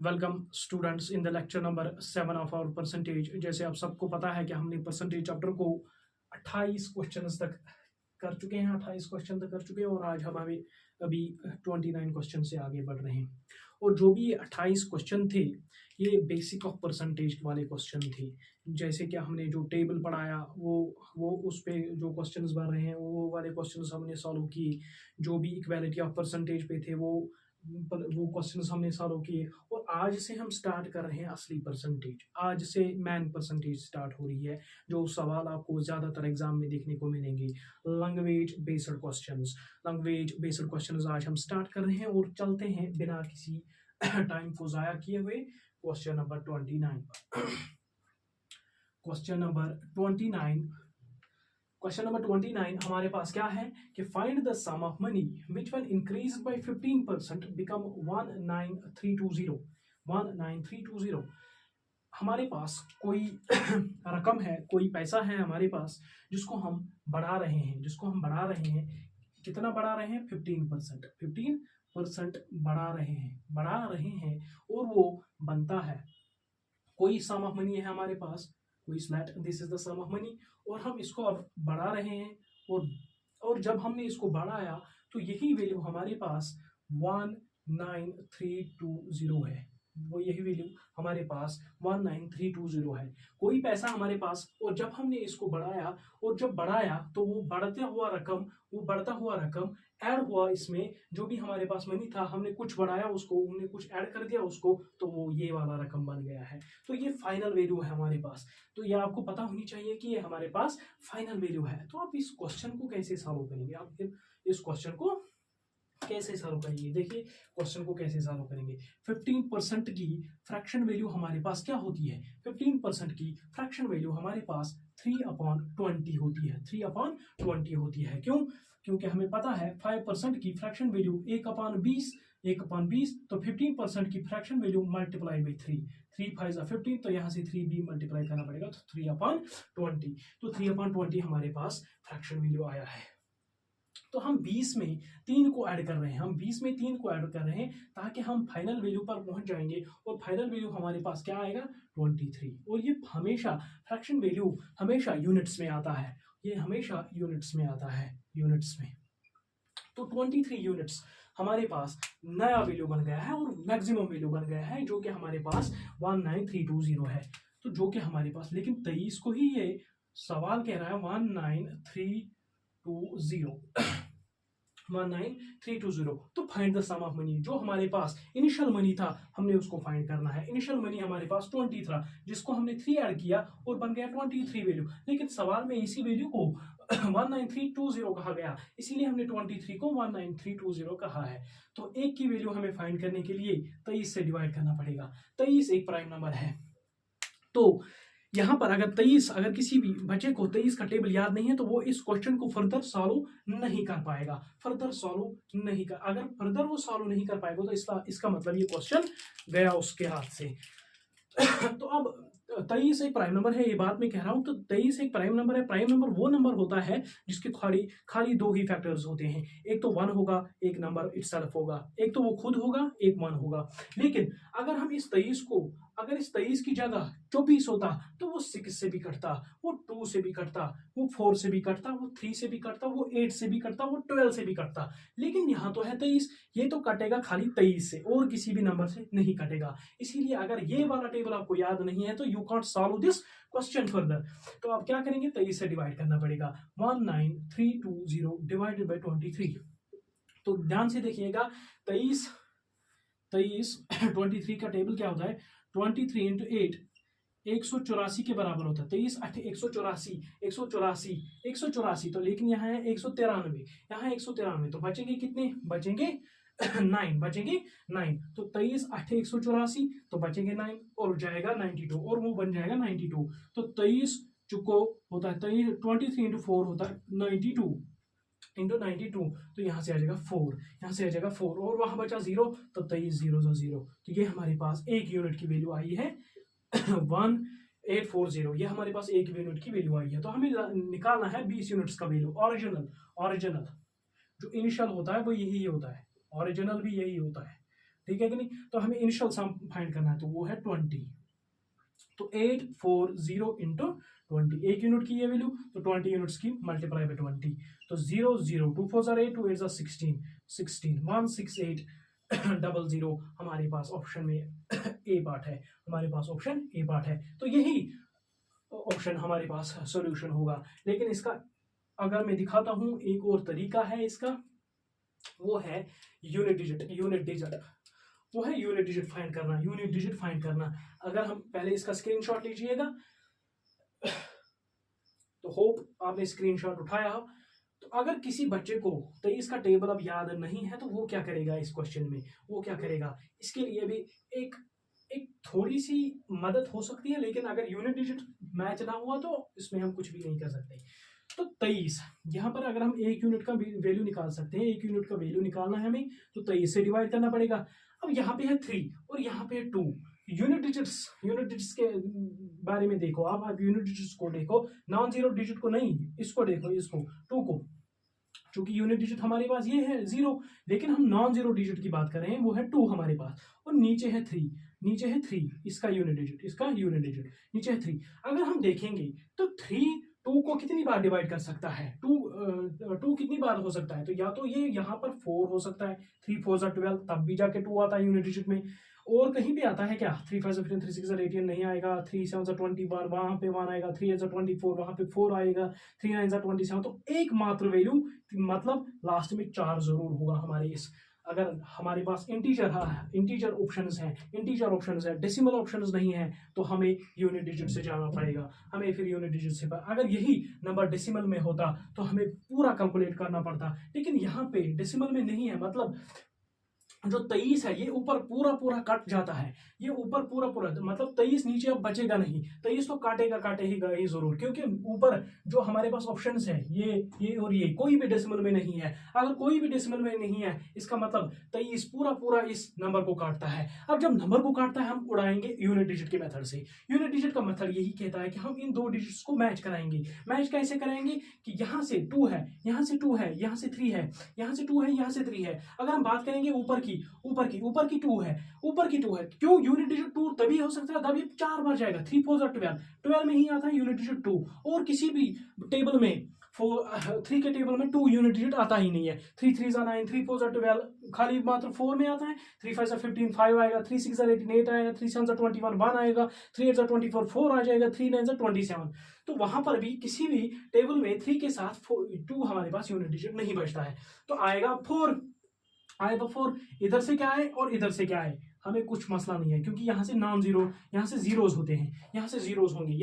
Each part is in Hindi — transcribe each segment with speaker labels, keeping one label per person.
Speaker 1: Welcome students in the lecture number 7 of our percentage. जैसे आप सबको पता है कि हमने परसेंटेज चैप्टर को 28 क्वेश्चंस तक कर चुके हैं, 28 क्वेश्चन तक कर चुके हैं और आज हम अभी 29 क्वेश्चन से आगे बढ़ रहे हैं। और जो भी 28 क्वेश्चन थे ये बेसिक ऑफ परसेंटेज वाले क्वेश्चन थे। जैसे कि हमने जो टेबल पढ़ाया वो उस पे जो क्वेश्चंस बन रहे हैं वो वाले क्वेश्चंस हमने सॉल्व किए। जो भी इक्वालिटी ऑफ परसेंटेज पे थे वो क्वेश्चंस हमने सॉल्व किए। और आज से हम स्टार्ट कर रहे हैं असली परसेंटेज। आज से मैन परसेंटेज स्टार्ट हो रही है। जो सवाल आपको ज़्यादातर एग्जाम में देखने को मिलेंगे, लैंग्वेज बेस्ड क्वेश्चंस आज हम स्टार्ट कर रहे हैं। और चलते हैं बिना किसी टाइम को ज़ाया किए हुए क्वेश्चन नंबर 29 पर। क्वेश्चन नंबर 29 हमारे पास क्या है कि find the sum of money which one increase by 15% become 19320। हमारे पास कोई रकम है, कोई पैसा है हमारे पास जिसको हम बढ़ा रहे हैं। कितना बढ़ा रहे हैं? 15% बढ़ा रहे हैं और वो बनता है। कोई सम ऑफ मनी है हमारे पास, कोई स्लैट, this is the sum of money. और हम इसको अब बढ़ा रहे हैं और जब हमने इसको बढ़ाया तो यही वैल्यू हमारे पास 19320 है। वो यही वैल्यू हमारे पास 19320 है। कोई पैसा हमारे पास, और जब हमने इसको बढ़ाया तो वो बढ़ता हुआ रकम ऐड हुआ इसमें। जो भी हमारे पास मनी था हमने कुछ बढ़ाया उसको, हमने कुछ ऐड कर दिया उसको, तो वो ये वाला रकम बन गया है। तो ये फाइनल वैल्यू है हमारे पास। तो ये आपको पता होनी चाहिए कि ये हमारे पास फाइनल वैल्यू है। तो आप इस क्वेश्चन को कैसे सॉल्व करेंगे? आप इस क्वेश्चन को कैसे सॉल्व करेंगे? देखिए क्वेश्चन को कैसे सॉल्व करेंगे। 15% की फ्रैक्शन वैल्यू हमारे पास क्या होती है? 15% की फ्रैक्शन वैल्यू हमारे पास 3/20 होती है। 3/20 होती है। क्यों? क्योंकि हमें पता है 5% की फ्रैक्शन वैल्यू 1/20 तो 15% की फ्रैक्शन वैल्यू मल्टीप्लाई बाई 3 5 15, तो यहाँ से 3 भी मल्टीप्लाई करना पड़ेगा, तो 3/20। तो 3/20 हमारे पास फ्रैक्शन वैल्यू आया है। तो हम 20 में 3 को ऐड कर रहे हैं, ताकि हम फाइनल वैल्यू पर पहुंच जाएंगे। और फाइनल वैल्यू हमारे पास क्या आएगा? 23। और ये हमेशा फ्रैक्शन वैल्यू हमेशा यूनिट्स में आता है। यूनिट्स में। तो 23 यूनिट्स हमारे पास नया वैल्यू बन गया है और मैक्सिमम वैल्यू बन गया है, जो कि हमारे पास 19320 है। तो जो कि हमारे पास, लेकिन 23 को ही ये सवाल कह रहा है 19320। तो find the sum of money. जो हमारे पास इनिशियल मनी था हमने उसको फाइंड करना है। इनिशियल मनी हमारे पास 20 था, जिसको हमने 3 ऐड किया और बन गया 23 वैल्यू। लेकिन सवाल में इसी वैल्यू को 19320 कहा गया, इसीलिए हमने 23 को 19320 कहा है। तो एक की वैल्यू हमें फाइंड करने के लिए 23 से डिवाइड करना पड़ेगा। 23 एक प्राइम नंबर है। तो यहाँ पर अगर किसी भी बच्चे को 23 का टेबल याद नहीं है तो वो इस क्वेश्चन को फर्दर सॉल्व नहीं कर पाएगा। अगर फर्दर वो सॉल्व नहीं कर पाएगा तो इसका मतलब ये क्वेश्चन गया उसके हाथ से। तो अब 23 एक प्राइम नंबर है, ये बात मैं कह रहा हूं। तो 23 एक प्राइम नंबर है। प्राइम नंबर वो नंबर होता है जिसके खाली दो ही फैक्टर्स होते हैं। एक तो 1 होगा, एक नंबर इटसेल्फ होगा। एक तो वो खुद होगा, एक 1 होगा। लेकिन अगर इस 23 की जगह 24 होता तो वो 6 से भी कटता, वो 2 से भी कटता, वो 4 से भी कटता, वो 3 से भी कटता, वो 8 से भी कटता, वो 12 से भी कटता। लेकिन यहाँ तो है 23, ये तो कटेगा खाली 23 से और किसी भी नंबर से नहीं कटेगा। इसीलिए अगर ये वाला टेबल आपको याद नहीं है तो you can't solve this question further. तो आप क्या करेंगे? 23 से डिवाइड करना पड़ेगा। 19320 डिवाइडेड बाई 23। तो ध्यान से देखिएगा, 23 23 का टेबल क्या होता है? 23 इंटू 8 184 के बराबर होता है। 23 8 184। तो लेकिन यहाँ है 193, तो बचेंगे कितने? बचेंगे 9। तो 23 8 184, तो बचेंगे 9 और जाएगा 92 और वो बन जाएगा 92। तो 23 चुको होता है 23 इंटू 4 होता है 92 इंटू 92। तो यहाँ से आ जाएगा 4, और वहां बचा 0, तो 23 0 0। तो ये हमारे पास एक यूनिट की वैल्यू आई है 1840। ये हमारे पास एक यूनिट की वैल्यू आई है। तो हमें निकालना है 20 यूनिट्स का वैल्यू। ओरिजिनल जो इनिशियल होता है वो यही होता है, ओरिजिनल भी यही होता है। ठीक है कि नहीं। तो हमें इनिशियल सम फाइंड करना है, तो वो है 20। तो 840 इंटू 20, एक यूनिट की ये वैल्यू, तो 20 यूनिट्स की मल्टीप्लाई बाई 20, तो 0 0 2 4 8 2 8 16 16 16800 हमारे पास ऑप्शन में ए पार्ट है, हमारे पास ऑप्शन ए पार्ट है। तो यही ऑप्शन हमारे पास सॉल्यूशन होगा। लेकिन इसका अगर मैं दिखाता हूं एक और तरीका है इसका, वो है यूनिट डिजिट। वो है यूनिट डिजिट फाइंड करना, यूनिट डिजिट फाइंड करना। अगर हम पहले इसका स्क्रीनशॉट लीजिएगा, तो होप आपने स्क्रीनशॉट उठाया हो। तो अगर किसी बच्चे को 23 का टेबल अब याद नहीं है, तो वो क्या करेगा इस क्वेश्चन में, वो क्या करेगा, इसके लिए भी एक थोड़ी सी मदद हो सकती है। लेकिन अगर यूनिट डिजिट मैच ना हुआ तो इसमें हम कुछ भी नहीं कर सकते। तो 23 यहाँ पर अगर हम एक यूनिट का वैल्यू निकाल सकते हैं, एक यूनिट का वैल्यू निकालना है हमें, तो 23 से डिवाइड करना पड़ेगा। अब यहाँ पे है 3 और यहाँ पे है 2। यूनिट डिजिट्स के बारे में देखो आप यूनिट डिजिट्स को देखो, नॉन जीरो डिजिट को नहीं, इसको देखो, इसको 2 को। चूंकि यूनिट डिजिट हमारे पास ये है 0, लेकिन हम नॉन जीरो डिजिट की बात कर रहे हैं, वो है 2 हमारे पास, और नीचे है 3, इसका यूनिट डिजिट नीचे है 3। अगर हम देखेंगे तो 3 2 को कितनी बार डिवाइड कर सकता है, 2 कितनी बार हो सकता है, तो या तो ये यहाँ पर 4 हो सकता है, 3 4 12, तब भी जाके 2 आता है यूनिट डिजिट में। और कहीं भी आता है क्या, 3 5 15 3 6 18 नहीं आएगा, 3 7 20 बार वहां पे 1 आएगा, 3 8 24 वहां पे 4 आएगा, 3 9 27। तो एकमात्र वैल्यू मतलब लास्ट में 4 जरूर होगा हमारे इस, अगर हमारे पास इंटीजर ऑप्शंस है, डेसिमल ऑप्शंस नहीं है, तो हमें यूनिट डिजिट से जाना पड़ेगा। हमें फिर यूनिट डिजिट से अगर यही नंबर डेसिमल में होता तो हमें पूरा कैलकुलेट करना पड़ता, लेकिन यहाँ पे डेसिमल में नहीं है। मतलब जो 23 है ये ऊपर पूरा कट जाता है, ये ऊपर पूरा मतलब 23 नीचे अब बचेगा नहीं, 23 तो काटेगा ही जरूर, क्योंकि ऊपर जो हमारे पास ऑप्शंस है ये और ये कोई भी डेसिमल में नहीं है। अगर कोई भी डेसिमल में नहीं है, इसका मतलब 23 पूरा इस नंबर को काटता है। अब जब नंबर को काटता है, हम उड़ाएंगे यूनिट डिजिट के मेथड से। यूनिट डिजिट का मेथड यही कहता है कि हम इन दो डिजिट्स को मैच कराएंगे। मैच कैसे कराएंगे कि यहाँ से 2 है, यहाँ से 2 है, यहाँ से 3 है, यहाँ से 2 है, यहाँ से 3 है। अगर हम बात करेंगे ऊपर की 2 है, क्यों यूनिट डिजिट 2 तभी हो सकता है, तभी 4 बार जाएगा, 3 4 12 में ही आता है यूनिट डिजिट 2। और किसी भी टेबल में 3 के टेबल में 2 यूनिट डिजिट आता ही नहीं है। 3 3 9, 3 4 12 खाली मात्र 4 में आता है, 3 5 15 5 आएगा, 3 6 18 8 आएगा, 3 7 21 1 आएगा, 3 8 24 4 आ जाएगा, 3 9 27। तो वहां पर भी किसी भी टेबल में 3 के साथ 2 हमारे पास यूनिट डिजिट नहीं बचता है, तो आएगा 4। इधर से क्या है और इधर से क्या है, हमें कुछ मसला नहीं है, क्योंकि यहाँ से नॉन जीरो, यहाँ से जीरोज होते हैं, यहाँ से जीरोज होंगे,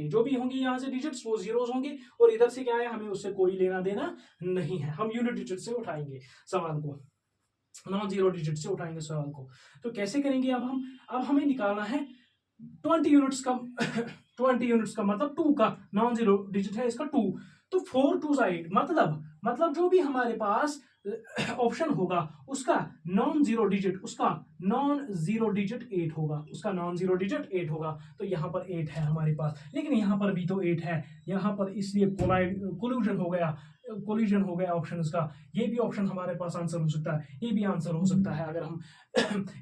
Speaker 1: जो भी होंगे यहाँ से डिजिट्स वो जीरोज होंगे। और इधर से क्या है, हमें उससे कोई लेना देना नहीं है, हम यूनिट डिजिट से उठाएंगे सवाल को, नॉन जीरो डिजिट से उठाएंगे सवाल को। तो कैसे करेंगे, अब हमें निकालना है 20 यूनिट्स का 20 यूनिट्स का मतलब 2 का नॉन जीरो डिजिट है इसका 2, तो 4 2 8, मतलब जो भी हमारे पास ऑप्शन होगा उसका नॉन जीरो डिजिट 8 होगा, तो यहाँ पर 8 है हमारे पास। लेकिन यहाँ पर भी तो 8 है, यहाँ पर इसलिए कोलिजन हो गया ऑप्शंस का। ये भी ऑप्शन हमारे पास आंसर हो सकता है, ये भी आंसर हो सकता है अगर हम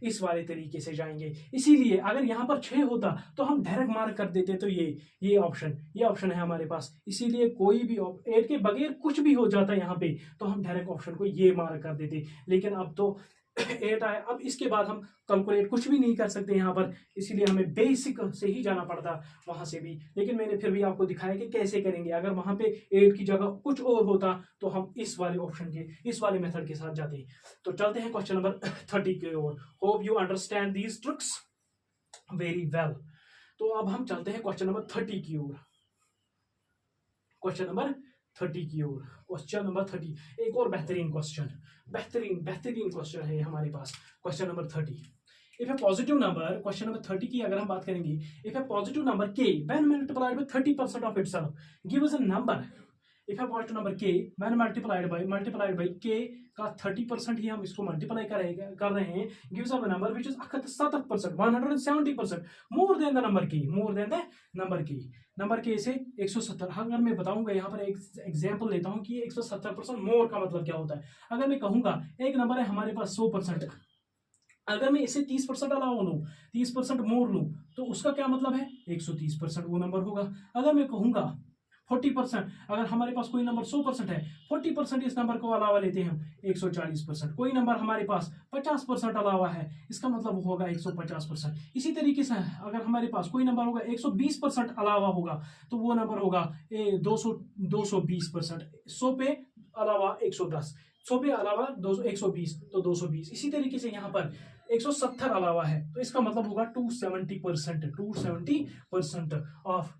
Speaker 1: इस वाले तरीके से जाएंगे। इसीलिए अगर यहाँ पर 6 होता तो हम डायरेक्ट मार्क कर देते, तो ये ऑप्शन है हमारे पास। इसीलिए कोई भी 8 के बगैर कुछ भी हो जाता है यहाँ पे, तो हम डायरेक्ट ऑप्शन को ये मार्क कर देते। लेकिन अब तो 8 आया, अब इसके बाद हम कैलकुलेट कुछ भी नहीं कर सकते यहाँ पर, इसीलिए हमें बेसिक से ही जाना पड़ता वहां से भी। लेकिन मैंने फिर भी आपको दिखाया कि कैसे करेंगे। अगर वहां पे 8 की जगह कुछ और होता तो हम इस वाले मेथड के साथ जाते। तो चलते हैं क्वेश्चन नंबर 30 की ओर। Hope you understand these tricks very well. तो अब हम चलते हैं क्वेश्चन नंबर 30 की ओर। क्वेश्चन नंबर 30, एक और बेहतरीन क्वेश्चन है हमारे पास। Question number 30, if a positive number, question number 30 की अगर हम बात करेंगे, if a positive number k when multiplied by 30% of itself give us a number. If a positive number k when multiplied by k का 30% ही हम इसको मल्टीप्लाई कर रहे हैं, gives us a number which is 170%, 170% more than the number k, number के से 170। अगर मैं बताऊंगा यहाँ पर एक एग्जांपल लेता हूँ कि 170% मोर का मतलब क्या होता है। अगर मैं कहूंगा एक नंबर है हमारे पास 100%, अगर मैं इसे 30% अलाउ लूँ, 30% मोर लूँ, तो उसका क्या मतलब है, 130% वो नंबर होगा। अगर मैं कहूँगा 40%, अगर हमारे पास कोई नंबर 100% है, 40% इस नंबर को अलावा लेते हैं हम, 140%। कोई नंबर हमारे पास 50% अलावा है, इसका मतलब वो होगा 150%। इसी तरीके से अगर हमारे पास कोई नंबर होगा 120% अलावा होगा, तो वो नंबर होगा 220%। 100 पे अलावा 110, 100 पे अलावा 200, 120 तो 220। इसी तरीके से यहाँ पर 170 अलावा है, तो इसका मतलब होगा 270%, 270% ऑफ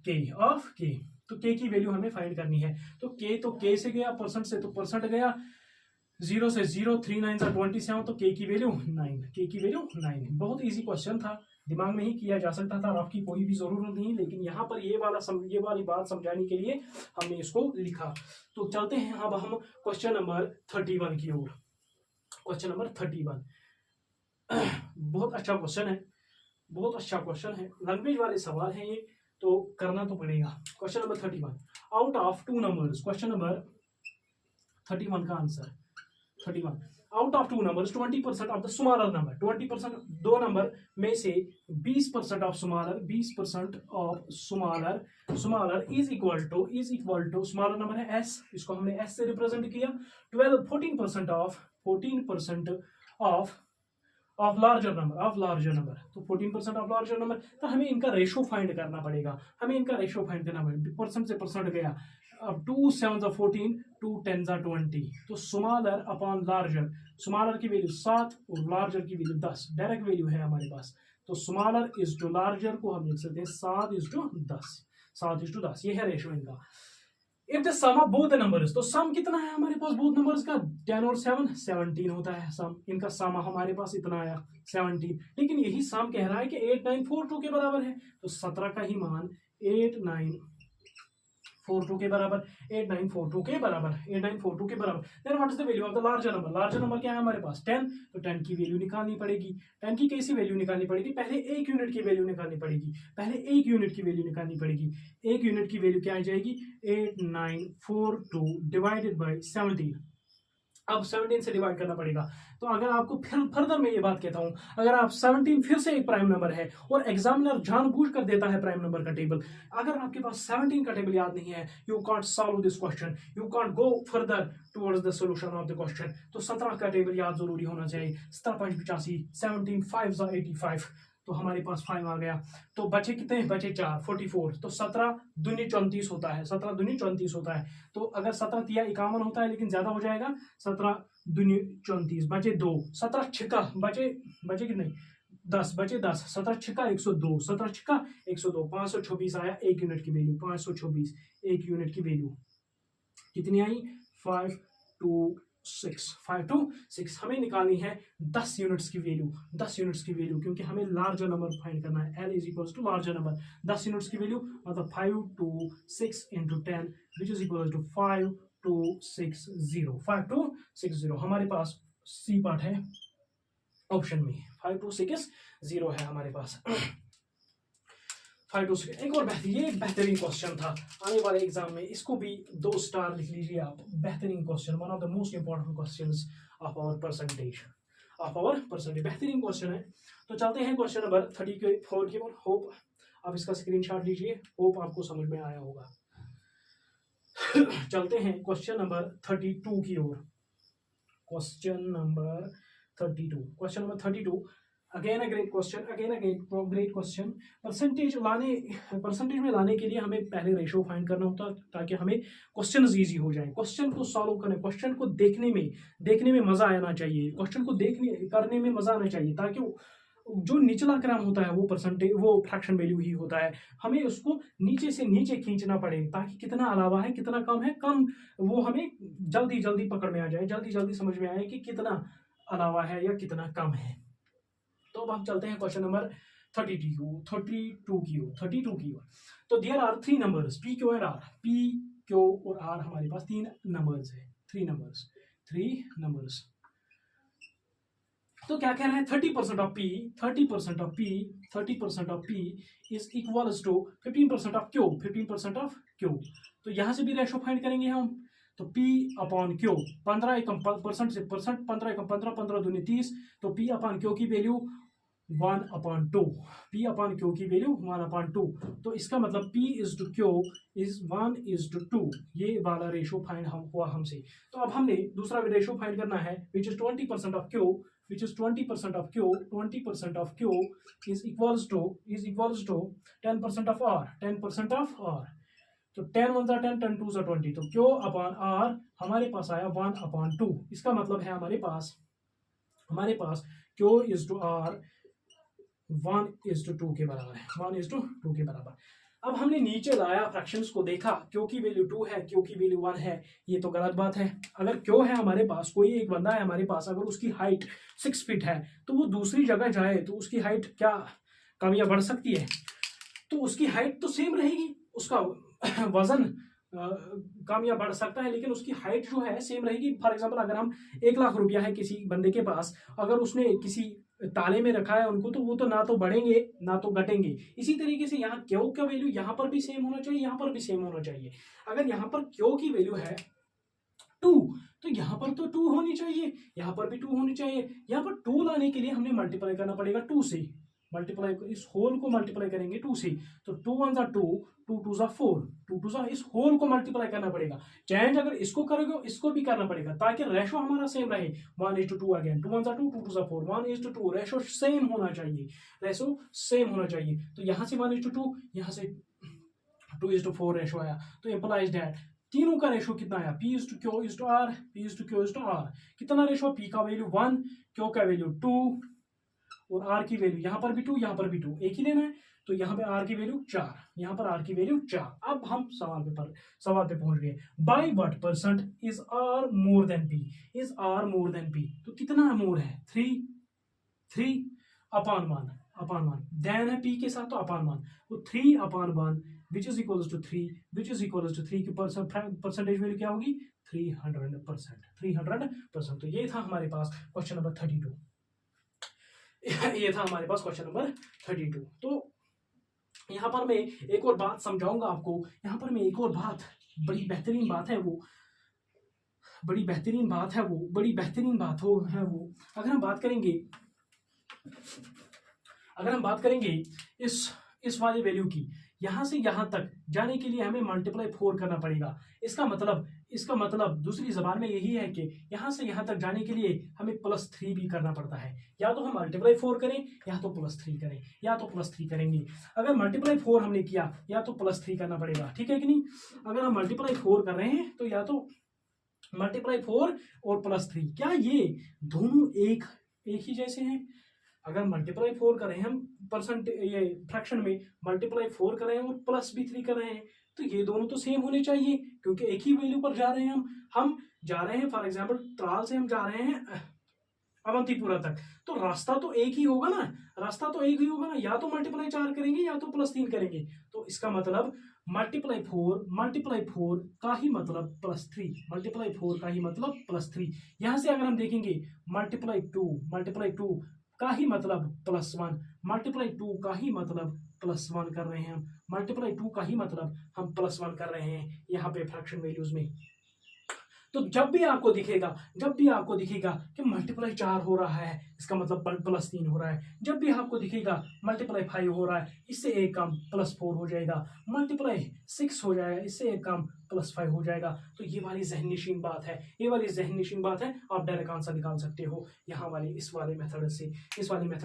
Speaker 1: के। तो के की वैल्यू हमें फाइंड करनी है। तो के से गया, परसेंट से तो परसेंट गया, 0 से 0, 3 9 27, तो के की वैल्यू 9, के की वैल्यू 9। बहुत इजी क्वेश्चन था, दिमाग में ही किया जा सकता था, आपकी कोई भी जरूरत नहीं, लेकिन यहाँ पर ये वाली बात समझाने के लिए हमने इसको लिखा। तो चलते हैं अब हम क्वेश्चन नंबर 31 की ओर। क्वेश्चन नंबर 31 बहुत अच्छा क्वेश्चन है, बहुत अच्छा क्वेश्चन है, लैंग्वेज वाले सवाल हैं ये, तो करना तो पड़ेगा। Question number 31, out of two numbers, question number 31 का answer 31, out of two numbers 20% of the smaller number, 20% दो नंबर में से 20% of smaller, 20% of smaller is equal to smaller number है एस, इसको हमने एस से रिप्रेजेंट किया। 14% ऑफ लार्जर नंबर, तो 14% ऑफ लार्जर नंबर, तो हमें इनका रेशो फाइंड करना पड़ेगा, परसेंट से परसेंट गया, अब 2 7 14, 2 10 20, तो स्मॉलर अपॉन लार्जर, स्मॉलर की वैल्यू 7 और लार्जर की वैल्यू 10, डायरेक्ट वैल्यू है हमारे पास, तो स्मॉलर इज टू लार्जर को हम लिख सकते हैं 7:10, ये है रेशो इनका। If the sum of both the numbers, तो सम कितना है हमारे पास बोथ नंबर्स का, 10 और 7 17 होता है सम, इनका सम हमारे पास इतना आया 17, लेकिन यही सम कह रहा है कि 8942 के बराबर है, तो 17 का ही मान 8942 के बराबर, 8942 के बराबर, 8942 के बराबर। Then what is the value of the larger number, larger number क्या है हमारे पास 10, तो 10 की वैल्यू निकालनी पड़ेगी। 10 की कैसी वैल्यू निकालनी पड़ेगी, पहले एक यूनिट की वैल्यू निकालनी पड़ेगी, एक यूनिट की वैल्यू क्या आ जाएगी, 8942 डिवाइडेड बाय 17, अब 17 से डिवाइड करना पड़ेगा। तो अगर आपको फिर फर्दर मैं ये बात कहता हूं, अगर आप 17 फिर से एक प्राइम नंबर है और एग्जामिनर जानबूझ कर देता है प्राइम नंबर का टेबल, अगर आपके पास 17 का टेबल याद नहीं है, you can't solve this question, you can't go further towards the solution of the question. तो 17 का टेबल याद जरूरी होना चाहिए, 17 5 85, 17 5 85, तो हमारे पास 5 आ गया, तो बचे कितने, बचे 4, 44, तो 17 दूनी 34 होता है, 17 दूनी 34 होता है, तो अगर 17 तिया 51 होता है, लेकिन ज्यादा हो जाएगा, 17 दूनी 34, बचे 2, 17 छिक्का बचे कितने 10, बचे 10, 17 छिक्का 102, 17 छिक्का 102, 526 आया एक यूनिट की वैल्यू, 526 एक यूनिट की वैल्यू कितनी आई, 526 हमें निकालनी है 10 यूनिट्स की वैल्यू, 10 यूनिट्स की वैल्यू, क्योंकि हमें लार्जर नंबर फाइंड करना है, L is equals to larger number, 10 units की वैल्यू मतलब 526 into 10 which is equal to 5260 हमारे पास सी पार्ट है ऑप्शन में, 5260 है हमारे पास। 526 एक और बेहतरीन क्वेश्चन था आने वाले एग्जाम में, इसको भी 2 स्टार लिख लीजिए आप, बेहतरीन question, one of the most important questions of our percentage, बेहतरीन क्वेश्चन है। तो चलते हैं क्वेश्चन नंबर 34 की ओर। होप आप इसका स्क्रीनशॉट लीजिए, होप आपको समझ में आया होगा। चलते हैं क्वेश्चन नंबर 32 की ओर। Question number 32 again a great question, percentage में लाने के लिए हमें पहले रेशो फाइंड करना होता है, ताकि हमें क्वेश्चन इजी हो जाए। क्वेश्चन को सॉल्व करने, क्वेश्चन को देखने में मजा आना चाहिए, क्वेश्चन को करने में मजा आना चाहिए, ताकि जो निचला क्रम होता है वो परसेंटेज, वो फ्रैक्शन वैल्यू ही होता है, हमें उसको नीचे से नीचे खींचना पड़े, ताकि कितना अलावा है कितना कम है, वो हमें जल्दी पकड़ में आ जाए, जल्दी समझ में आए कि कितना अलावा है या कितना कम है। तो अब हम चलते हैं क्वेश्चन नंबर 32 की ओर। तो there are 3 numbers P, Q और R, हमारे पास 3 नंबर्स है, 3 नंबर्स। तो क्या कह रहा है, 30% of P is equals to 15% of Q, तो यहां से भी रेशो फाइंड करेंगे हम। तो P अपॉन क्यू 15 एकम परसेंट से परसेंट 15 एकम 15 15 दूनी 30 तो P अपॉन क्यू की वैल्यू 1/2 P अपॉन क्यू की वैल्यू 1/2 तो इसका मतलब P is to Q is 1:2 ये वाला रेशो फाइंड हुआ हमसे। तो अब हमने दूसरा रेशो फाइंड करना है which is 20% of Q which is 20% of Q, 20% of Q is equals to 10% of R, 10% of R. तो 10 1 10, 10 2 20, तो Q अपॉन R हमारे पास आया 1/2। इसका मतलब है हमारे पास Q is to R 1:2 के बराबर है, 1:2 के बराबर। अब हमने नीचे लाया फ्रैक्शंस को देखा, क्यू की वैल्यू 2 है, क्यू की वैल्यू 1 है, ये तो गलत बात है। अगर क्यू है हमारे पास, कोई एक बंदा है हमारे पास, अगर उसकी हाइट 6 फीट है तो वो दूसरी जगह जाए तो उसकी हाइट क्या कम या बढ़ सकती है? तो उसकी हाइट तो सेम रहेगी, उसका वजन कम या बढ़ सकता है लेकिन उसकी हाइट जो है सेम रहेगी। फॉर एग्जाम्पल अगर हम 1 लाख रुपया है किसी बंदे के पास, अगर उसने किसी ताले में रखा है उनको, तो वो तो ना तो बढ़ेंगे ना तो घटेंगे। इसी तरीके से यहाँ क्यू का वैल्यू यहाँ पर भी सेम होना चाहिए, यहाँ पर भी सेम होना चाहिए। अगर यहाँ पर क्यू की वैल्यू है 2 तो यहाँ पर तो 2 होनी चाहिए, यहाँ पर भी 2 होनी चाहिए। यहाँ पर 2 लाने के लिए हमने मल्टीप्लाई करना पड़ेगा 2 से, मल्टीप्लाई इस होल को मल्टीप्लाई करेंगे 2 से, तो 2 1 2, 2 2 4, 2 2 इस होल को मल्टीप्लाई करना पड़ेगा। चेंज अगर इसको करोगे इसको भी करना पड़ेगा ताकि रेशो हमारा सेम रहे। 1:2 अगेन, 2 1 2, 2 2 4, 1:2 रेशो सेम होना चाहिए, रेशो सेम होना चाहिए। तो यहाँ से 1:2, यहाँ से 2:4 रेशो आया, तो इंप्लाइज दैट तीनों का रेशो कितना आया? P is to Q is to R, P is to Q is to R। कितना रेशो? P का वैल्यू 1, Q का वैल्यू 2 और R की वैल्यू यहाँ पर भी 2, यहाँ पर भी 2, एक ही लेना है। तो यहाँ पे R की वैल्यू 4, यहाँ पर R की वैल्यू 4। अब हम सवाल पे पहुंच गए। By what percent is R more than P? Is R more than P? तो कितना मोर है? 3 अपॉन 1 देन है P के साथ तो अपॉन 1, तो 3/1 which is equals to 3 की परसेंटेज वैल्यू क्या होगी? 300%। तो ये था हमारे पास क्वेश्चन नंबर 32। ये था हमारे पास क्वेश्चन नंबर 32। तो यहाँ पर मैं एक और बात समझाऊंगा आपको। यहाँ पर मैं एक और बात, बड़ी बेहतरीन बात है वो, अगर हम बात करेंगे इस वाले वैल्यू की, यहां से यहां तक जाने के लिए हमें मल्टीप्लाई 4 करना पड़ेगा। इसका मतलब दूसरी जबान में यही है कि यहां से यहां तक जाने के लिए हमें +3 भी करना पड़ता है। या तो हम मल्टीप्लाई 4 करें या तो +3 करें, या तो +3 करेंगे। अगर मल्टीप्लाई 4 हमने किया या तो +3 करना पड़ेगा, ठीक है कि नहीं? अगर हम मल्टीप्लाई 4 कर रहे हैं तो या तो मल्टीप्लाई 4 और +3, क्या ये दोनों एक ही जैसे हैं? अगर मल्टीप्लाई 4 कर रहे हैं हम ये फ्रैक्शन में मल्टीप्लाई 4 कर रहे हैं और +3 कर रहे हैं, तो ये दोनों तो सेम होने चाहिए क्योंकि एक ही वैल्यू पर जा रहे हैं हम जा रहे हैं। फॉर एग्जांपल त्राल से हम जा रहे हैं अवंतीपुरा तक, तो रास्ता तो एक ही होगा ना, या तो मल्टीप्लाई 4 करेंगे या तो +3 करेंगे। तो इसका मतलब मल्टीप्लाई 4 का ही मतलब +3, यहां से अगर हम देखेंगे मल्टीप्लाई 2 का ही मतलब +1, मल्टीप्लाई 2 का ही मतलब +1 कर रहे हैं हम, मल्टीप्लाई 2 का ही मतलब हम +1 कर रहे हैं यहाँ पे फ्रैक्शन वैल्यूज में। तो जब भी आपको दिखेगा कि मल्टीप्लाई 4 हो रहा है, इसका मतलब +3 हो रहा है। जब भी आपको दिखेगा मल्टीप्लाई 5 हो रहा है, इससे एक कम +4 हो जाएगा। मल्टीप्लाई 6 हो जाएगा, इससे एक कम +5 हो जाएगा। तो ये वाली ज़हन नशीन बात है, आप डायरेक्ट आंसर निकाल सकते हो यहाँ वाले इस वाले मेथड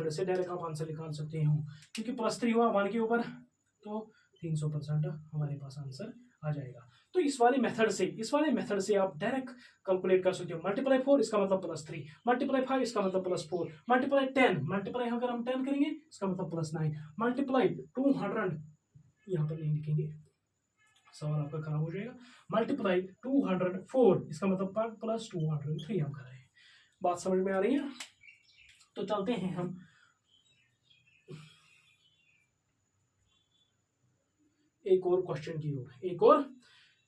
Speaker 1: से डायरेक्ट आप आंसर निकाल सकते हो, क्योंकि +3 हुआ 1 के ऊपर तो 300% हमारे पास आंसर आ जाएगा। तो इस वाले मेथड से आप डायरेक्ट कैलकुलेट कर सकते हो। मल्टीप्लाई 4 इसका मतलब +3, मल्टीप्लाई 5 इसका मतलब +4, मल्टीप्लाई 10, मल्टीप्लाई अगर हम 10 करेंगे इसका मतलब +9, मल्टीप्लाई 200 यहाँ पर नहीं लिखेंगे, सवाल आपका खराब हो जाएगा। मल्टीप्लाई 204 इसका मतलब +203 हम कर रहे हैं। बात समझ में आ रही है? तो चलते हैं हम एक और क्वेश्चन की ओर, एक और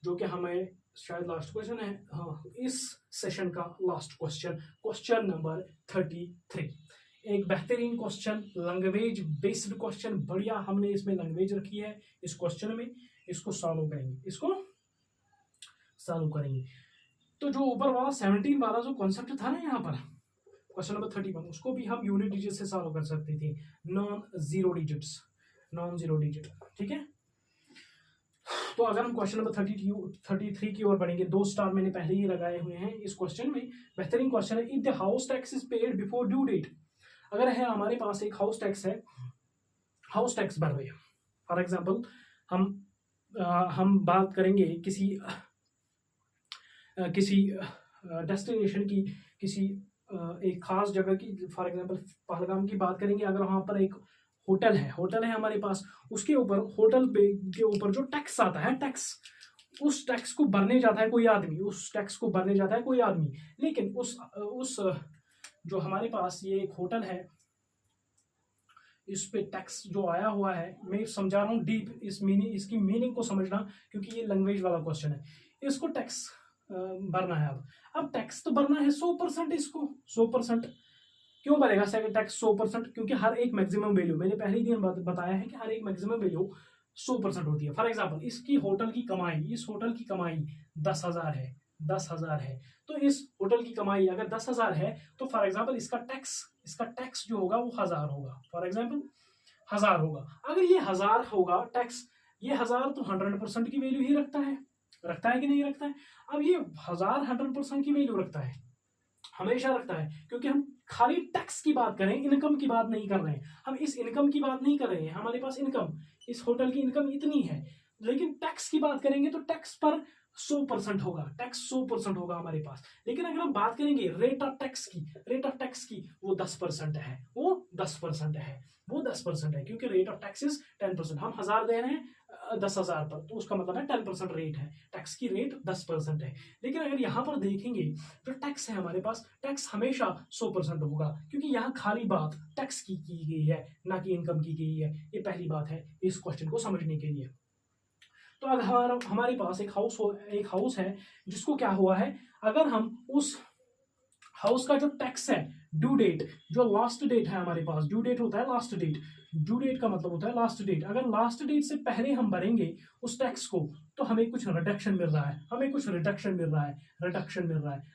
Speaker 1: जो कि हमें शायद लास्ट क्वेश्चन है, हाँ, इस सेशन का लास्ट क्वेश्चन नंबर 33। एक बेहतरीन क्वेश्चन, लैंग्वेज बेस्ड क्वेश्चन, बढ़िया हमने इसमें लैंग्वेज रखी है इस क्वेश्चन में। इसको सॉल्व करेंगे। तो जो ऊपर वाला 17 वाला जो कॉन्सेप्ट था ना यहाँ पर क्वेश्चन नंबर 31, उसको भी हम यूनिट डिजिट से सॉल्व कर सकते थे, नॉन जीरो डिजिट। ठीक है, तो अगर हम क्वेश्चन नंबर 33 की ओर बढ़ेंगे, 2 स्टार मैंने पहले ही लगाए हुए हैं इस क्वेश्चन में। बेहतरीन क्वेश्चन है। If the house tax is paid before due date, अगर है हमारे पास एक हाउस टैक्स है, हाउस टैक्स भर रहे हैं। फॉर एग्जाम्पल हम बात करेंगे किसी डेस्टिनेशन की, किसी एक खास जगह की, फॉर एग्जांपल पहलगाम की बात करेंगे। अगर वहां पर एक होटल है हमारे पास, उसके ऊपर होटल पे के ऊपर जो टैक्स आता है, उस टैक्स को भरने जाता है कोई आदमी, लेकिन उस जो हमारे पास ये एक होटल है, इस पे टैक्स जो आया हुआ है, मैं समझा रहा हूँ डीप, इसकी मीनिंग को समझना, क्योंकि ये लैंग्वेज वाला क्वेश्चन है। इसको टैक्स भरना है। अब टैक्स तो भरना है 100%, इसको 100%। क्यों भरेगा सेकंड टैक्स 100%? क्योंकि हर एक मैक्सिमम वैल्यू, मैंने पहले ही दिन बताया है कि हर एक मैक्सिमम वैल्यू 100% होती है। फॉर एग्जाम्पल इस होटल की कमाई 10,000 है, तो इस होटल की कमाई अगर 10,000 है, तो फॉर एग्जाम्पल इसका टैक्स जो होगा वो 1,000 होगा। फॉर एग्जाम्पल 1,000 होगा। अगर ये 1,000 होगा टैक्स, ये 1,000 तो 100% की वैल्यू ही रखता है कि नहीं रखता है? अब ये 1,000 100% की वैल्यू रखता है, हमेशा रखता है, क्योंकि हम खाली टैक्स की बात करें, इनकम की बात नहीं कर रहे हैं। हम इस इनकम की बात नहीं कर रहे हैं, हमारे पास इनकम, इस होटल की इनकम इतनी है, लेकिन टैक्स की बात करेंगे तो टैक्स पर 100% होगा, टैक्स 100% होगा हमारे पास। लेकिन अगर हम बात करेंगे रेट ऑफ टैक्स की, वो 10% है, वो 10% है, क्योंकि रेट ऑफ टैक्स इज 10%। हम 1,000 दे रहे हैं 10,000 पर, तो उसका मतलब है 10% रेट है, टैक्स की रेट 10% है। लेकिन अगर यहाँ पर देखेंगे जो टैक्स है हमारे पास, टैक्स हमेशा 100% होगा, क्योंकि यहाँ खाली बात टैक्स की गई है, ना कि इनकम की गई है। ये पहली बात है इस क्वेश्चन को समझने के लिए। तो अगर हमारे पास एक हाउस है जिसको क्या हुआ है, अगर हम उस हाउस का जो टैक्स है, ड्यू डेट, जो लास्ट डेट है हमारे पास, ड्यू डेट होता है लास्ट डेट, ड्यू डेट का मतलब होता है लास्ट डेट। अगर लास्ट डेट से पहले हम भरेंगे उस टैक्स को, तो हमें कुछ रिडक्शन मिल रहा है,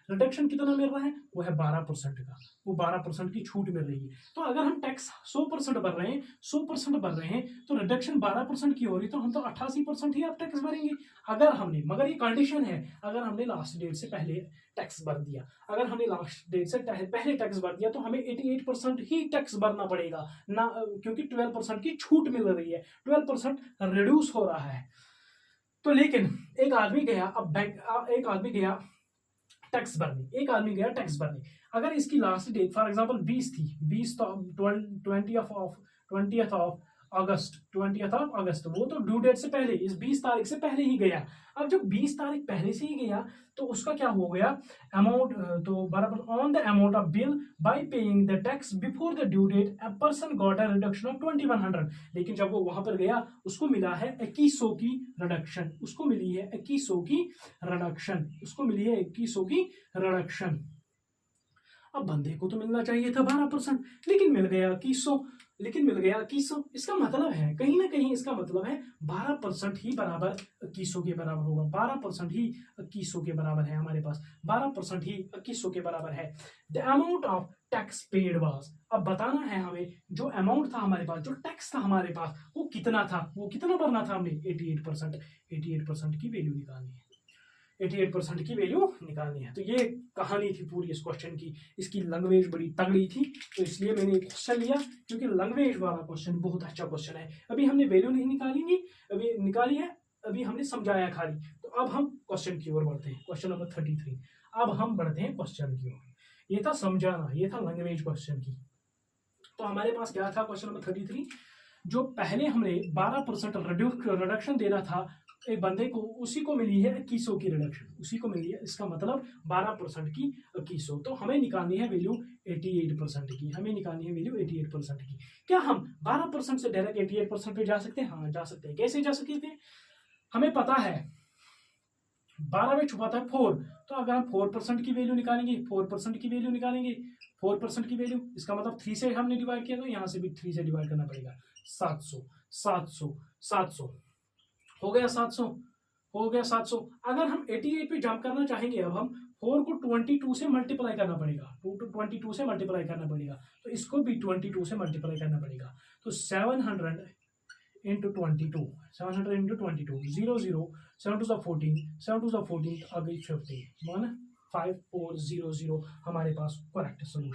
Speaker 1: रिडक्शन कितना मिल रहा है? वो है 12% का, वो 12% की छूट मिल रही है। तो अगर हम टैक्स 100% भर रहे हैं, तो रिडक्शन 12% की हो रही, तो हम तो 88% ही आप टैक्स भरेंगे। मगर ये कंडीशन है, अगर हमने लास्ट डेट से पहले टैक्स भर दिया, अगर हमने लास्ट डेट से पहले टैक्स भर दिया, तो हमें 88% ही टैक्स भरना पड़ेगा ना, क्योंकि 12% की छूट मिल रही है, 12% रिड्यूस हो रहा है। तो लेकिन एक आदमी गया टैक्स भरने, अगर इसकी लास्ट डेट फॉर एग्जांपल 20 थी, 20th ऑफ अगस्त, वो तो ड्यू डेट से पहले, इस 20 तारीख से पहले ही गया। अब जब 20 तारीख पहले से ही गया, तो उसका क्या हो गया अमाउंट, तो बराबर on the amount of bill by paying the tax before the due date a person got a reduction of 2100। लेकिन जब वो वहां पर गया, उसको मिला है 2100 की रिडक्शन, उसको मिली है 2100 की रिडक्शन। अब बंदे को तो मिलना चाहिए था 12%, लेकिन मिल गया 2100। इसका मतलब है, कहीं ना कहीं इसका मतलब है 12% ही बराबर 2100 के बराबर होगा, 12% ही 2100 के बराबर है हमारे पास, 12% ही 2100 के बराबर है। The amount of tax paid was, अब बताना है हमें, जो अमाउंट था हमारे पास, जो टैक्स था हमारे पास, वो कितना भरना था हमने, 88% की वैल्यू निकालनी है, 88% की वैल्यू निकालनी है। तो ये कहानी थी पूरी इस क्वेश्चन की। इसकी लैंग्वेज बड़ी तगड़ी थी, तो इसलिए मैंने क्वेश्चन लिया, क्योंकि लैंग्वेज वाला क्वेश्चन बहुत अच्छा क्वेश्चन है। अभी हमने वैल्यू नहीं निकाली है, अभी हमने समझाया खाली। तो अब हम क्वेश्चन की ओर बढ़ते हैं, क्वेश्चन नंबर 33। अब हम बढ़ते हैं क्वेश्चन की ओर। ये था समझाना, ये था लैंग्वेज क्वेश्चन की। तो हमारे पास क्या था क्वेश्चन नंबर 33, जो पहले हमने 12% रिडक्शन देना था एक बंदे को, उसी को मिली है 2100 की रिडक्शन, उसी को मिली है, इसका मतलब 12% की 2100। तो हमें निकालनी है वैल्यू 88% की, क्या हम 12% से डायरेक्ट 88% पे जा सकते हैं? हाँ जा सकते हैं। कैसे जा सकते हैं? हमें पता है 12 में छुपा था 4, तो अगर हम 4% की वैल्यू निकालेंगे, 4% की वैल्यू, इसका मतलब 3 से हमने डिवाइड किया, तो यहाँ से भी 3 से डिवाइड करना पड़ेगा। 700 हो गया 700। अगर हम 88 पे जंप करना चाहेंगे, अब हम 4 को 22 से मल्टीप्लाई करना पड़ेगा, 2 to 22 से मल्टीप्लाई करना पड़ेगा, तो इसको भी 22 से मल्टीप्लाई करना पड़ेगा। तो 700 इंटू 22, 700 इंटू 22, 0 0, 7 टू 14, 7 टू 14 आ गई 50, 15400 हमारे पास करेक्ट सोल्यूशन।